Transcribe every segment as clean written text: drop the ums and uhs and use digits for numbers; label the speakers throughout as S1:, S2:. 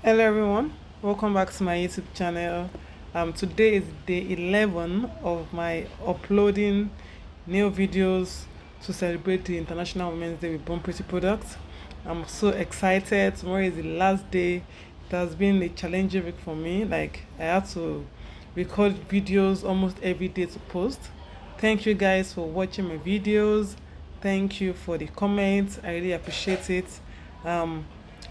S1: Hello everyone, welcome back to my YouTube channel. Today is day 11 of my uploading new videos to celebrate the International Women's Day with Born Pretty products. I'm so excited. Tomorrow is the last day. It has been a challenging week for me. Like, I had to record videos almost every day to post. Thank you guys for watching my videos. Thank you for the comments. I really appreciate it.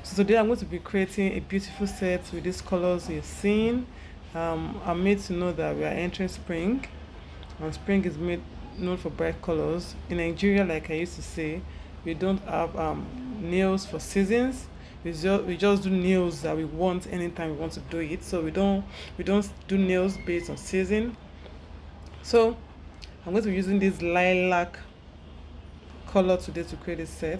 S1: So today I'm going to be creating a beautiful set with these colors you're seeing. I'm made to know that we are entering spring, and spring is made known for bright colors. In Nigeria, like I used to say, we don't have nails for seasons. We just do nails that we want anytime we want to do it. So we don't do nails based on season. So I'm going to be using this lilac color today to create a set,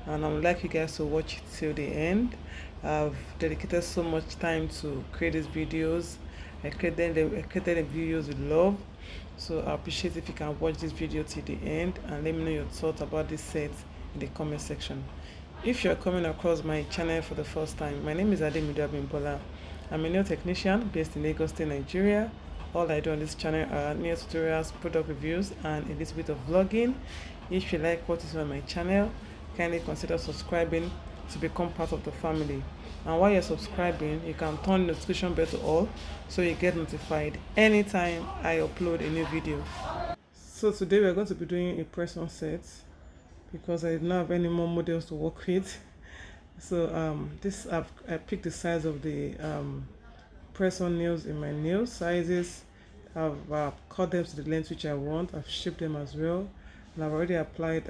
S1: and I would like you guys to watch it till the end. I've dedicated so much time to create these videos. I created the videos with love, so I appreciate if you can watch this video till the end and let me know your thoughts about this set in the comment section. If you're coming across my channel for the first time, my name is Ademidu Abimbola. I'm a nail technician based in Lagos State, Nigeria. All I do on this channel are nail tutorials, product reviews, and a little bit of vlogging. If you like what is on my channel, kindly consider subscribing to become part of the family. And while you're subscribing, you can turn the notification bell to all so you get notified anytime I upload a new video. So today we're going to be doing a press-on set because I did not have any more models to work with. So I picked the size of the press-on nails in my nail sizes. I've cut them to the length which I want. I've shaped them as well, and I've already applied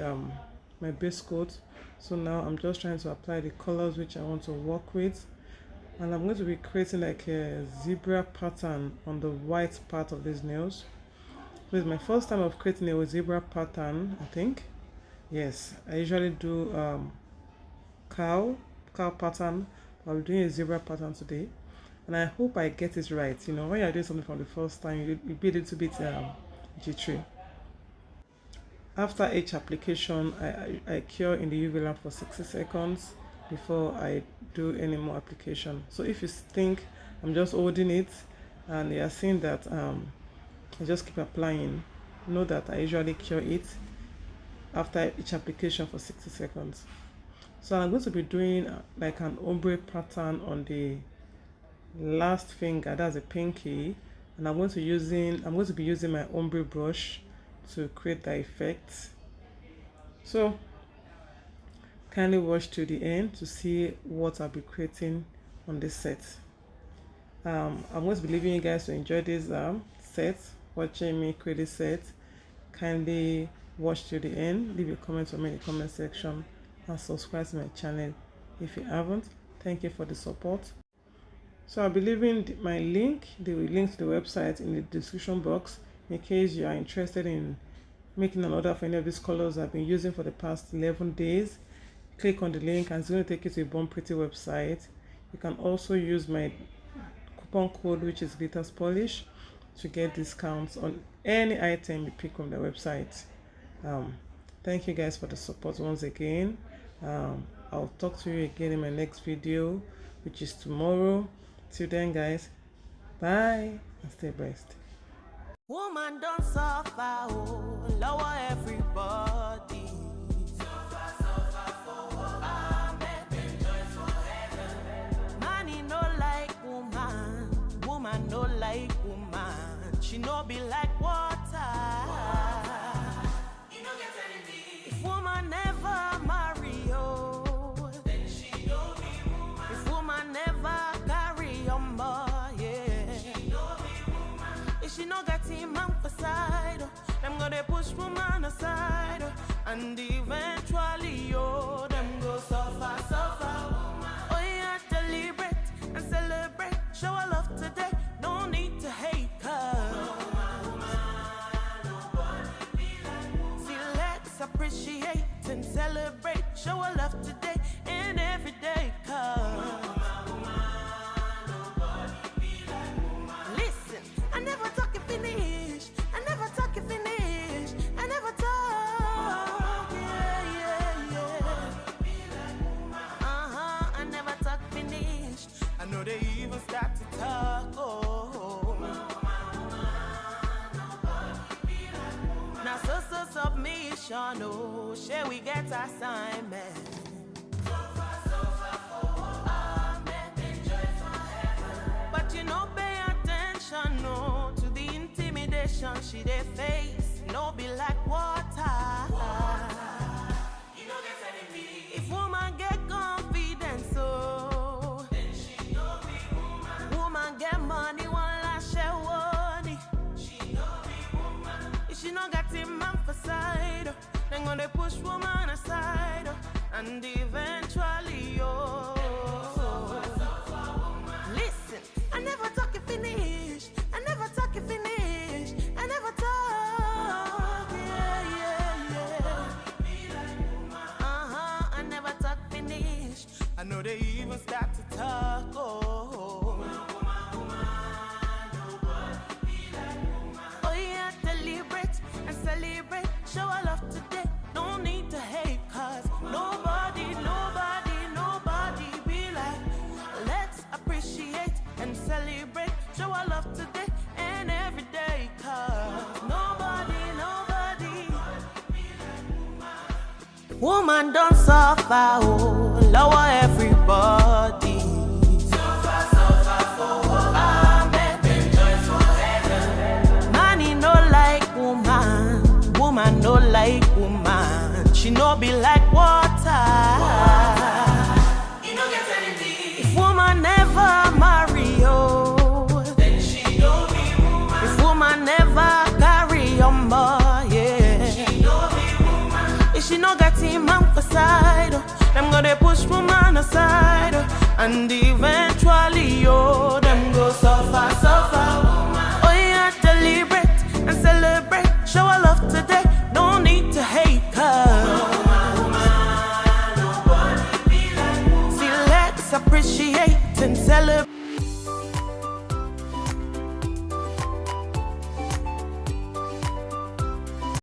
S1: my base coat. So now I'm just trying to apply the colors which I want to work with, and I'm going to be creating like a zebra pattern on the white part of these nails. This is my first time of creating a zebra pattern, I think. Yes, I usually do cow pattern. I'm doing a zebra pattern today, and I hope I get it right. You know, when you're doing something for the first time, you'll be a little bit jittery. After each application, I cure in the UV lamp for 60 seconds before I do any more application. So if you think I'm just holding it and you are seeing that I just keep applying, know that I usually cure it after each application for 60 seconds. So I'm going to be doing like an ombre pattern on the last finger, that's a pinky, and I'm going to be using my ombre brush to create the effect. So kindly watch to the end to see what I'll be creating on this set. I'm going to be leaving you guys to enjoy this set, watching me create this set. Kindly watch to the end, leave your comments for me in the comment section, and subscribe to my channel if you haven't. Thank you for the support. So I'll be leaving the link to the website in the description box in case you are interested in making an order for any of these colors I've been using for the past 11 days. Click on the link and it's going to take you to a Born Pretty website. You can also use my coupon code, which is Glitterspolish, to get discounts on any item you pick from the website. Thank you guys for the support once again. I'll talk to you again in my next video, which is tomorrow. Till then, guys, bye and stay blessed.
S2: Woman don't suffer, oh, lower everybody. Suffer for what? Amen. Rejoice for heaven. Money no like woman, woman no like woman. She no be like water. You don't get anything. If woman never marry, oh, then she don't be woman. If woman never carry on more, yeah, she don't be woman. If she no get him out for side, them gonna push woman aside, and eventually, oh, them go suffer. Oh yeah, deliberate and celebrate, show her love today. No need to hate her. See, let's appreciate and celebrate, show her love today and every day. Listen, I never talk it finish. I never talk it finish. I never talk. Yeah. I never talk finish. I mission, oh, shall we get assignment? But you know, pay attention, no, to the intimidation she they face. No be like water. You know get enemy. If woman get confidence, so then she know be woman. Woman get money, one last share money. She know be woman. If she no got him man for side, then gonna push woman aside, and eventually, oh. I never talk you finish. I never talk you finish. I never talk. Yeah. I never talk finish. I know they even start to talk. Oh, oh yeah, deliberate and celebrate. Show our love today. No need to hate, cause nobody be like. Let's appreciate and celebrate, show our love today and every day, cause nobody woman don't suffer, oh, lower everybody. Suffer for amen, rejoice for heaven. Money no like woman, woman no like woman. She no be like water. You know get anything. If woman never marry, oh, then she no be woman. If woman never carry on more, yeah, she no be woman. If she no got him man for side, oh, them go they push woman aside, oh, and eventually, oh, them go suffer. Oh yeah, deliberate and celebrate, show our love today. No need to hate, cause appreciate and celebrate.